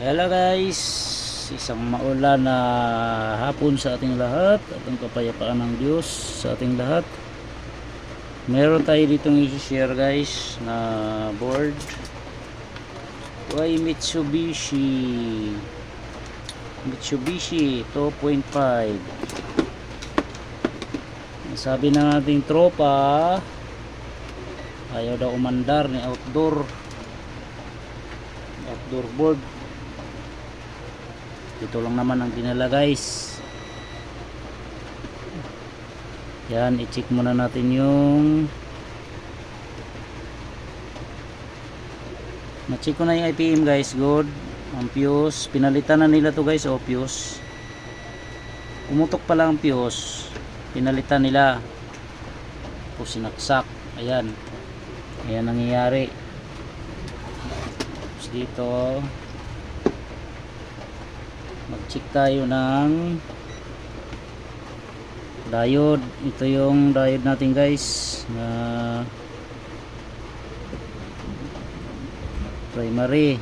Hello guys, isang maulan na hapon sa ating lahat at ang kapayapaan ng Diyos sa ating lahat. Meron tayo ditong i-share guys na board by Mitsubishi 2.5. Sabi ng ating tropa, ayaw daw umandar ni outdoor board. Ito lang naman ang dinala guys. Yan, i-check muna natin yung na-check ko na yung IPM guys. Good. Ang fuse, pinalitan na nila to guys. O fuse, umutok pala ang fuse, pinalitan nila o sinaksak. Ayan, ayan nangyayari. Tapos dito mag-check tayo ng diode. Ito yung diode natin guys na primary.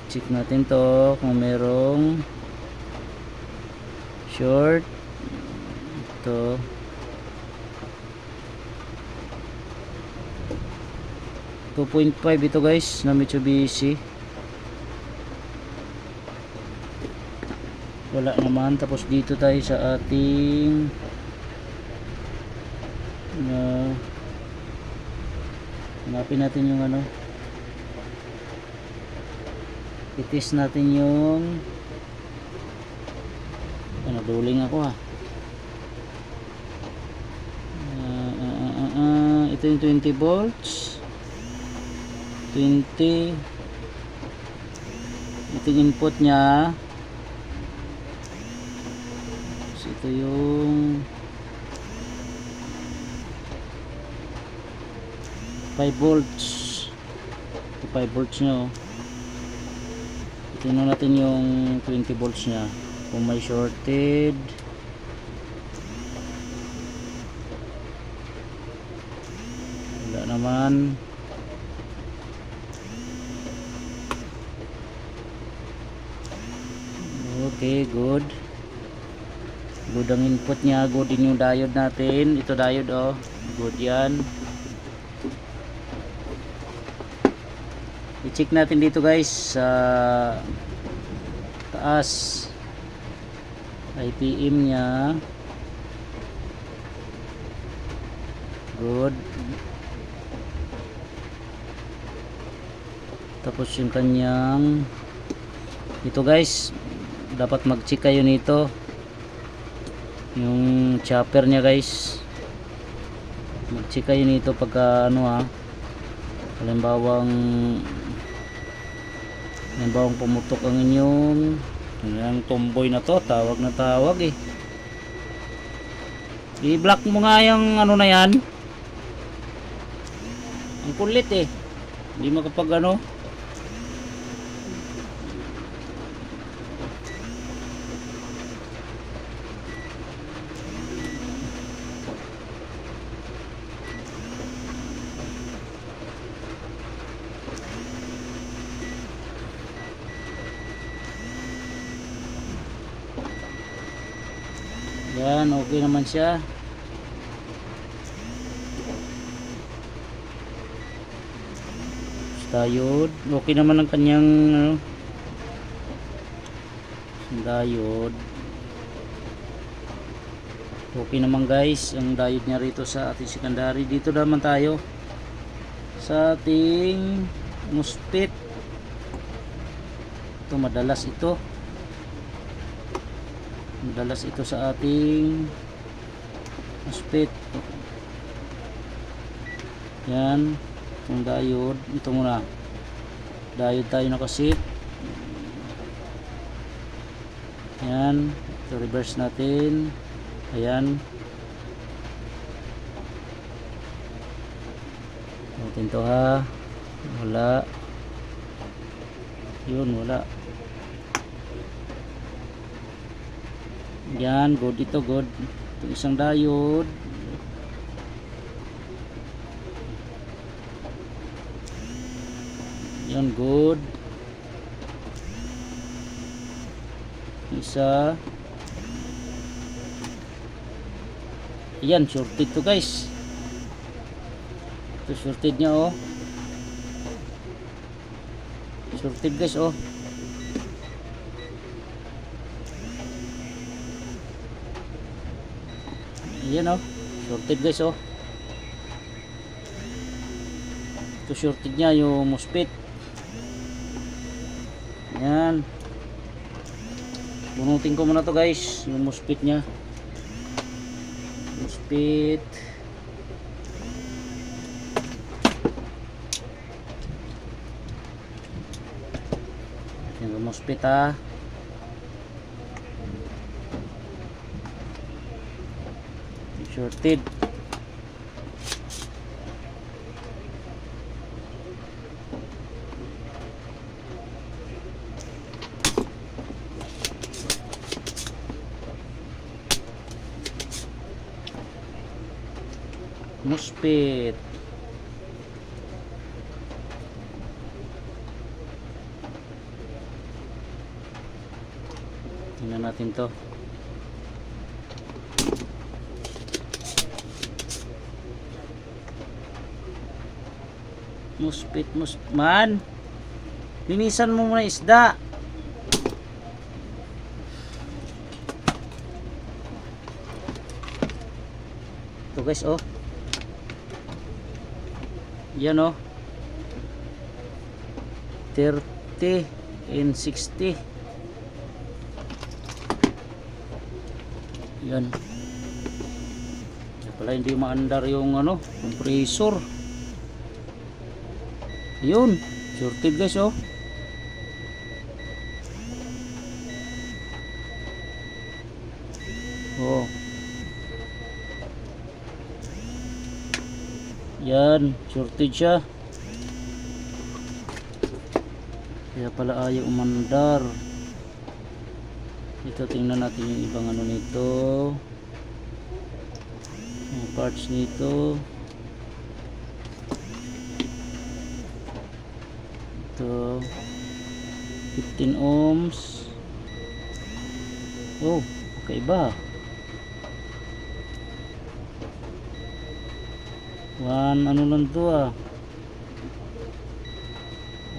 Check natin to kung merong short. Ito .5 ito guys na Mitsubishi. Wala naman. Tapos dito tayo sa ating hanapin natin yung itis natin yung duling ako ha. Ito yung 20 volts 20. Ito yung input nya. So ito yung 5 volts. Ito 5 volts nya. Tingnan natin yung 20 volts nya kung may shorted. Wala naman. Okay, good. Good ang input nya. Good din yung diode natin. Ito diode oh. Good yan. I-check natin dito guys sa taas. IPM nya. Good. Tapos yung kanyang ito guys, dapat mag-check kayo nito yung chopper nya guys. Mag-check kayo nito pagka halimbawang pumutok ang inyong tomboy na to, tawag na tawag eh. I-block mo nga yung na yan. Ang kulit eh, hindi makapag yan, okay naman siya. Diode, okay naman ang kanyang diode. Okay naman guys ang diode niya rito sa ating secondary. Dito naman tayo sa ating MOSFET. Ito madalas ito sa ating MOSFET. Yan yung diode. Ito muna diode tayo nakasit. Yan, ito reverse natin. Ayan, natin to ha. Wala yun, wala. Yan, good ito, good. Ito isang diode. Yan, good. Isa. Yan, shorted to guys. Ito shorted nya oh. Shorted guys oh. Ayan oh. Shorted guys oh. Ito shorted nya yung MOSFET. Ayan. Bunutin ko muna to guys, yung MOSFET nya. MOSFET. Yung MOSFET ha. Shorted. MOSFET. Tingnan natin to. MOSFET, man. Linisan mo muna isda. Ito guys oh. Yan oh. 30 and 60. Yan. Kaya pala hindi maandar yung ano, compressor. Yun, shorted guys oh. Oh. Yan, shorted siya. Kaya pala ayaw umandar. Ito tingnan natin yung ibang ano nito. Yung parts nito. Ito 15 ohms. Oh, kakaiba. 1 ano lang to ah.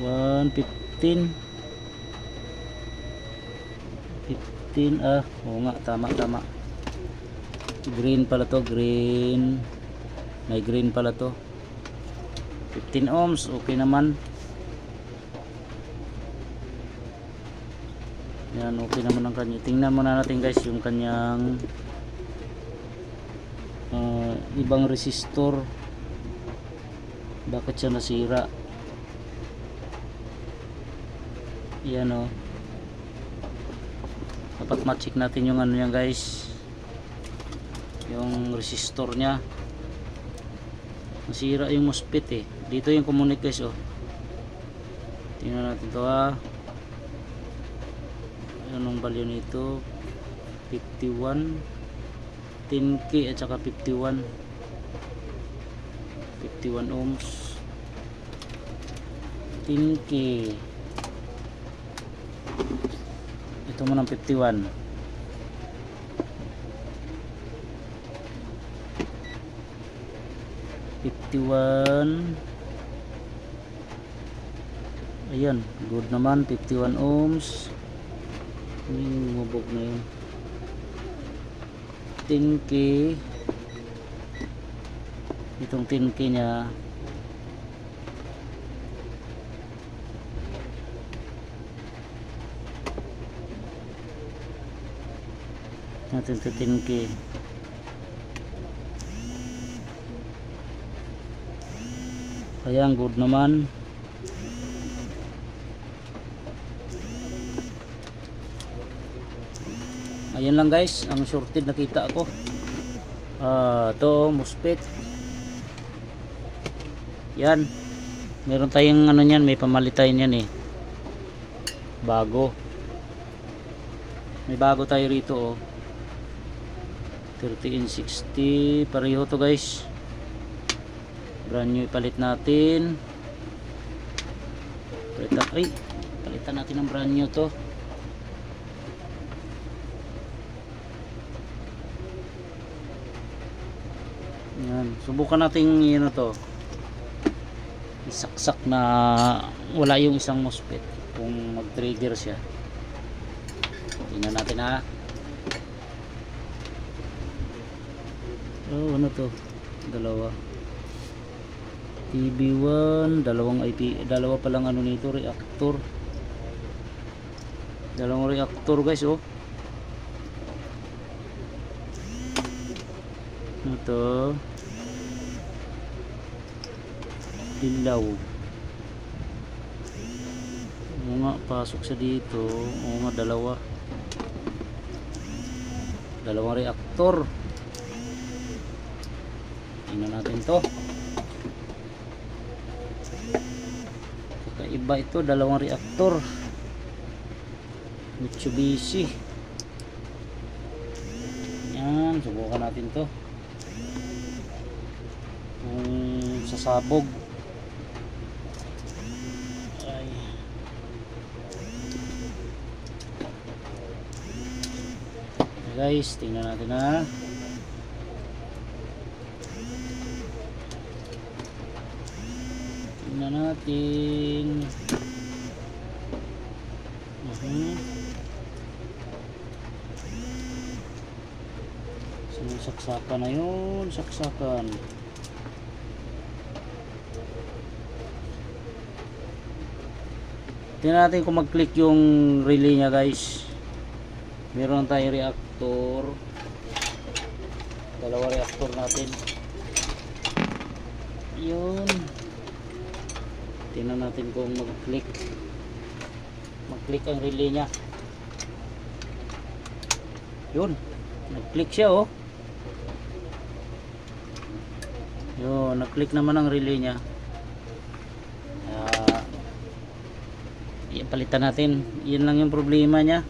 115 ah. Oo nga, tama. Green pala to, green. May green pala to. 15 ohms, okay naman. Yan, okay naman ang kanya. Tingnan muna natin guys yung kanyang ibang resistor. Bakit siya nasira? Yan o. Dapat ma-check natin yung ano yan guys, yung resistor nya. Nasira yung MOSFET eh. Dito yung connect guys oh. Tingnan natin to ha. Anong value nito? 51, 10k at saka 51 ohms. 10k. Ito mo ng 51. Ayan, good naman. 51 ohms. Mabog na yun. 10k. Itong 10k nya natin to 10k. Ayan, good naman. Ayan lang guys, ang shorted nakita ko. Ito, MOSFET. Yan. Meron tayong ano niyan, may pamalitan yan eh. Bago. May bago tayo rito oh. 30 and 60. Pareho to guys. Brand new ipalit natin. Ay, palitan natin ng brand new to. Yan, subukan natin yun to. Isaksak na wala yung isang MOSFET kung mag-trigger siya. Tingnan natin ha. Oh, ano to? Dalawa. TB1, dalawang IP, dalawa pa lang ano nito, reactor. Dalawang reactor guys, oh. Ito. Dilaw. Oo nga, pasok siya dito. Oo nga, dalawa. Dalawang reactor. Tingnan natin to. Kakaiba ito, dalawang reactor. Mitsubishi. Yan, subukan natin to. Sasabog. Ay. Guys, tingnan natin ha. Tingnan natin. Saksakan na yun, saksakan. Tingnan natin kung mag-click yung relay nya guys. Meron tayong reactor. Dalawa reactor natin. Yun. Tingnan natin kung mag-click. Mag-click ang relay nya. Yun. Nag-click siya oh. Yun, nag-click naman ang relay nya. Palitan natin. Yun lang yung problema nya.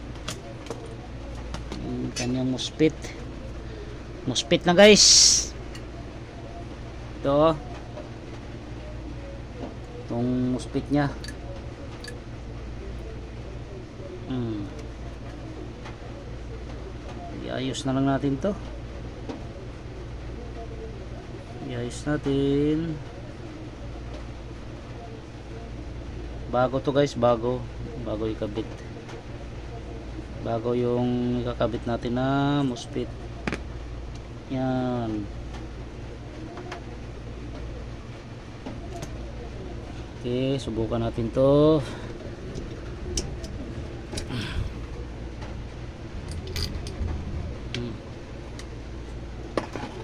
Yung kanyang MOSFET. MOSFET na guys. Ito. Itong MOSFET nya. Iayos na lang natin to. Iayos natin. Bago to guys, bago ikabit. Bago yung ikakabit natin na MOSFET. Yan. Okay, subukan natin to.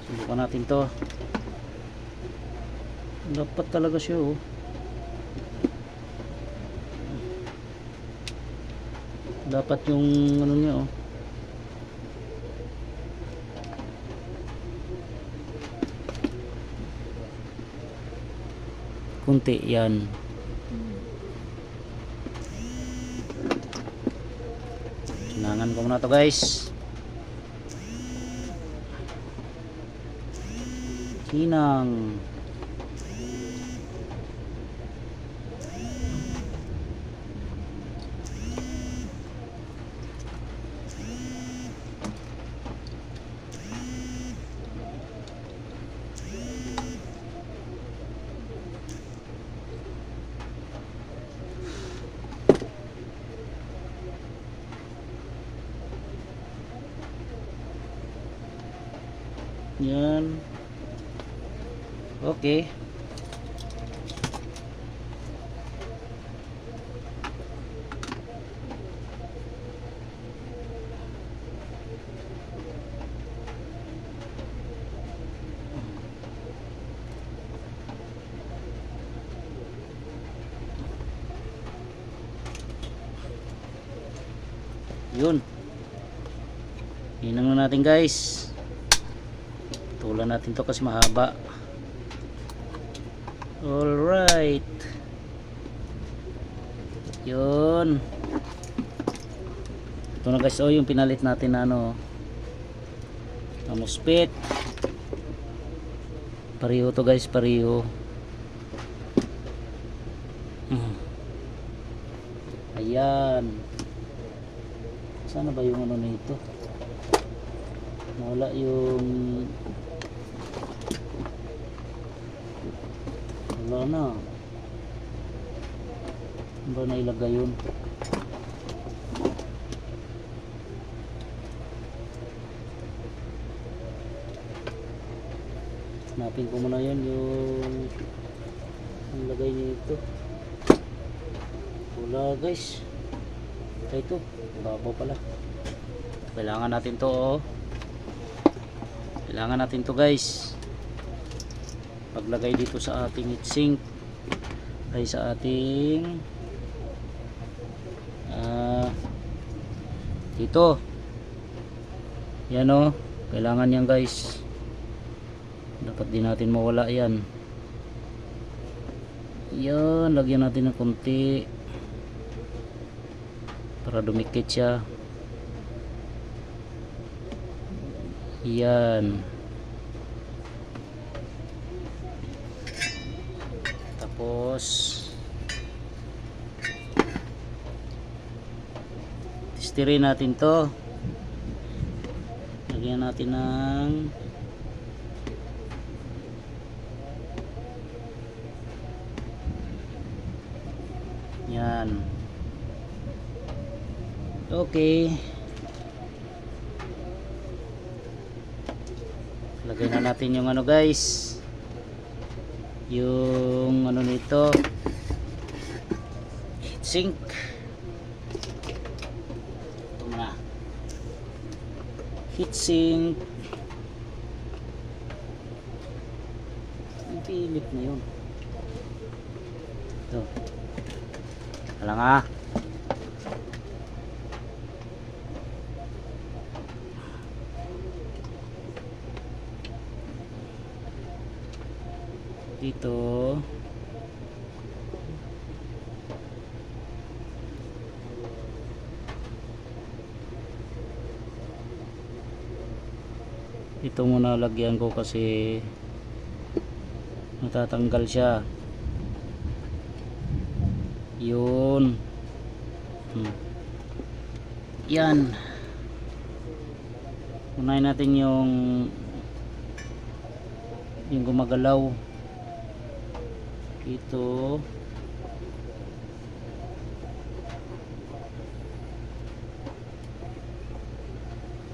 Subukan natin to. Dapat talaga siya oh. Dapat yung ano niya oh. Kunti yan. Sinangan ko muna to guys. Sinang. Yan. Okay. Yun. Hinang na natin guys. Tulan natin to kasi mahaba. Alright. Yun. Ito na guys, oh, yung pinalit natin na ano, na MOSFET. Pareho to guys, pareho. Ayan. Sana ba yung ano nito? Wala yung... Wala na. Ano ba nailagay yun? Hanapin ko muna yun yung lagay nito. Wala guys. Ito, babaw pala. Kailangan natin to oh. Kailangan natin to guys. Paglagay dito sa ating heatsink ay sa ating dito. Yan oh. Kailangan yan guys. Dapat din natin mawala yan. Yan, lagyan natin ng konti para dumikit siya. Yan. Tapos testirin natin to. Lagyan natin ng yan. Okay. Lagay na natin yung ano guys. Yung ano nito. Heatsink. Ito muna. Heatsink. Ang pilit na yun. Ito. Alang ah. Dito ito muna lagyan ko kasi natatanggal siya yun. Yan, unahin natin yung gumagalaw ito.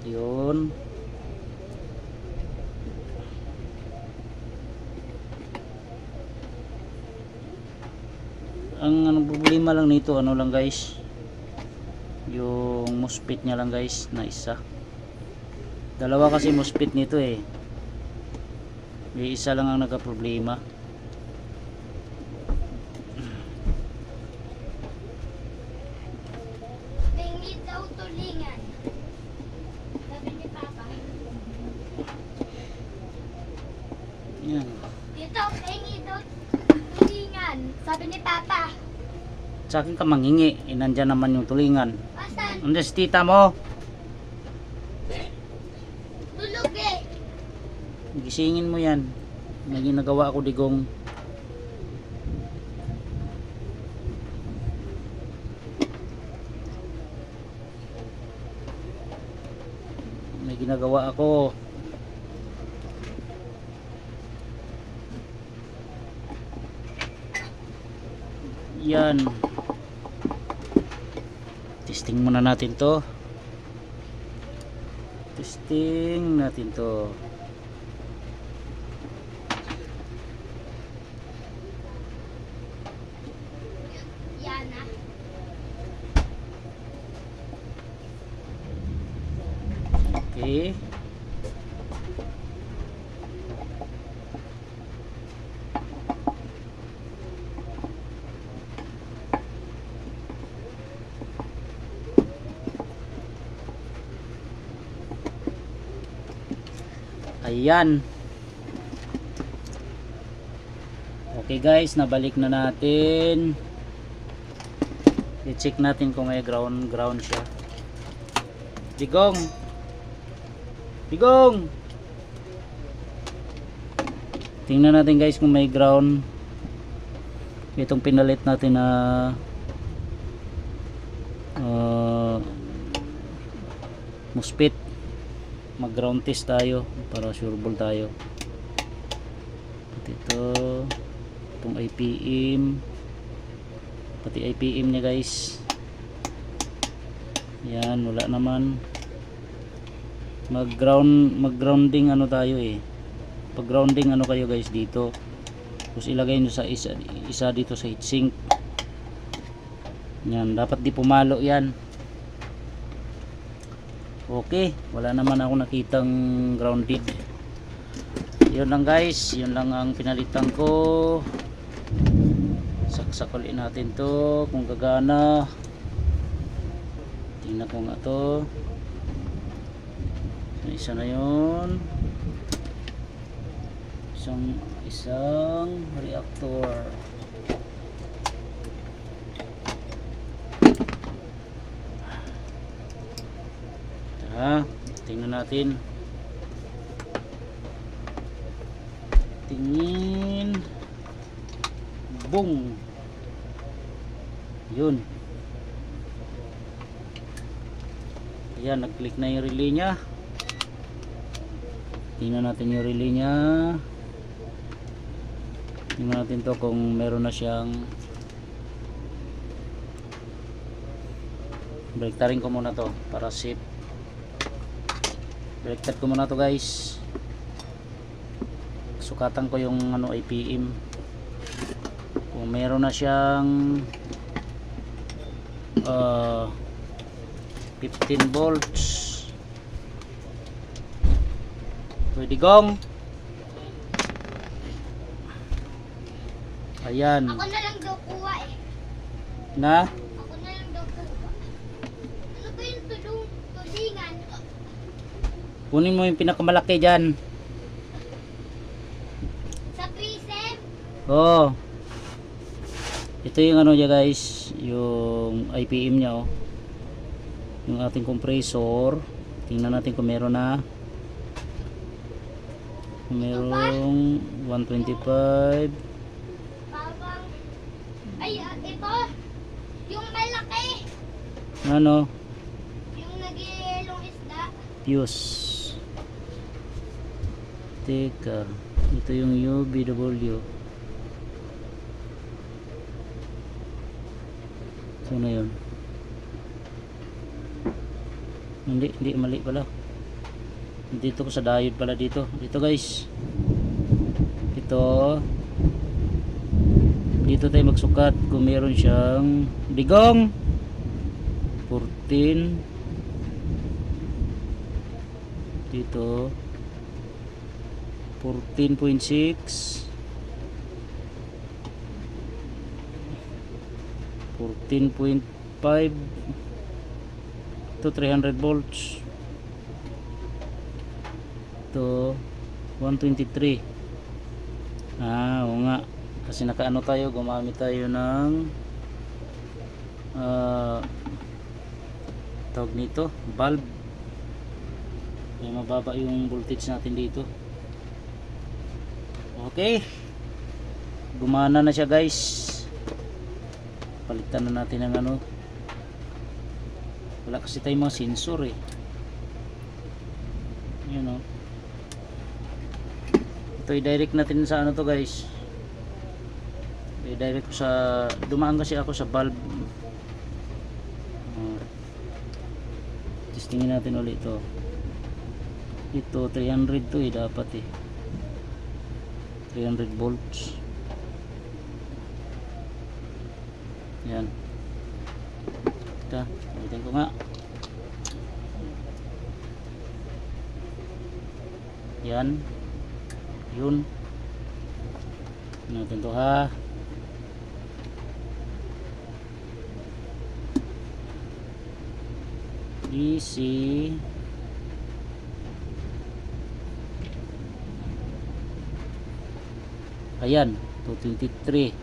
Yun. Ang problema lang nito ano lang guys, yung MOSFET nya lang guys na isa. Dalawa kasi MOSFET nito eh. May isa lang ang nagka-problema. Tingin daw tulingan. Sabi ni Papa. Yan. Dito, tingin daw tulingan. Sabi ni Papa. Sa akin ka manghingi, nandyan naman yung tulingan. Asan? Andiyan si tita mo. Tulog eh. Gisingin mo yan. May ginagawa ako digong. May ginagawa ako. Yan. Testing muna natin to. Testing natin to. Yan ah. Okay. Ayan. Okay guys, nabalik na natin. I-check natin kung may ground siya. Digong. Digong. Tingnan natin guys kung may ground. Itong pinalit natin na uh, MOSFET. Mag ground test tayo para sureball tayo. At itong IPM, pati IPM nya guys. Yan, wala naman. Mag grounding ano tayo eh. Pag grounding ano kayo guys dito, tapos ilagay nyo sa isa dito sa heatsink. Yan, dapat di pumalo yan. Okay, wala naman ako nakitang grounded. Yun lang guys, yun lang ang pinalitan ko. Saksak ulit natin to kung gagana. Tingnan ko nga to. Isa na yun. Isang reactor. Tingnan natin. Tingin. Boom. Yun. Ayan, nag-click na yung relay nya. Tingnan natin yung relay nya. Tingnan natin to kung meron na siyang. Baliktarin ko muna to para safe. Baliktad ko muna to guys. Sukatan ko yung ano IPM. Kung meron na siyang 15 volts. Pwede gong. Ayan. Ako na lang daw kuha eh. Na? Ako na lang daw kuha. Ano ba yung tulingan? Kunin mo yung pinakamalaki dyan. Sa prison? Oo. Ito yung ano niya guys, yung IPM nya oh. Yung ating compressor. Tingnan natin kung meron na. Kung merong 125. Parang, ay, ito. Yung malaki. Ano? Yung nag-ielong isda. Fuse. Teka, ito yung UBW. So na yun. Hindi mali pala. Dito ko sa diode pala dito. Dito guys. Ito. Dito tayo magsukat kung meron siyang digong 14. Dito 14.6, 14.5 to 300 volts to 123. Oo nga, kasi nakaano tayo, gumamit tayo ng tawag nito, bulb. Kaya mababa yung voltage natin dito. Okay, gumana na siya guys. Palitan na natin ng ano. Wala kasi tayong mga sensor eh. Yun o. Ito i-direct natin sa ano to guys. I-direct ko sa, dumaan kasi ako sa bulb. Testingin natin ulit ito. Ito 300 to eh dapat eh. 300 volts. Yan. Ito, ulitin ko nga. Yan. Yun. Natin to ha. DC. Ayan, 223.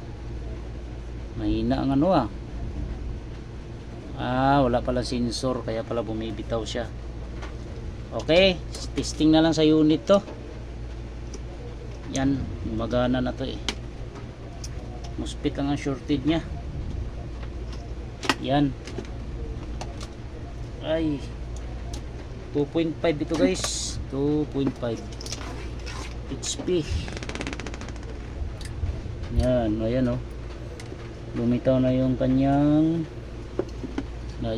Mahina ang ano ah. Wala pala sensor kaya pala bumibitaw siya. Okay, testing na lang sa unit to. Yan, gumagana na to eh. MOSFET lang ang shorted nya. Yan. Ay 2.5 ito guys, 2.5 HP. Yan, ayan oh. Lumitaw na yung kanyang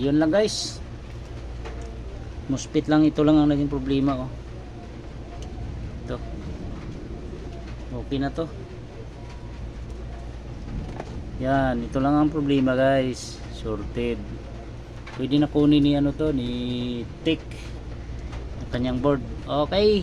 yun lang guys. Muspit lang, ito lang ang naging problema oh. Ito. Okay na to. Yan, ito lang ang problema guys. Sorted. Pwede na kunin ni ano to, ni Tick ang kanyang board. Okay.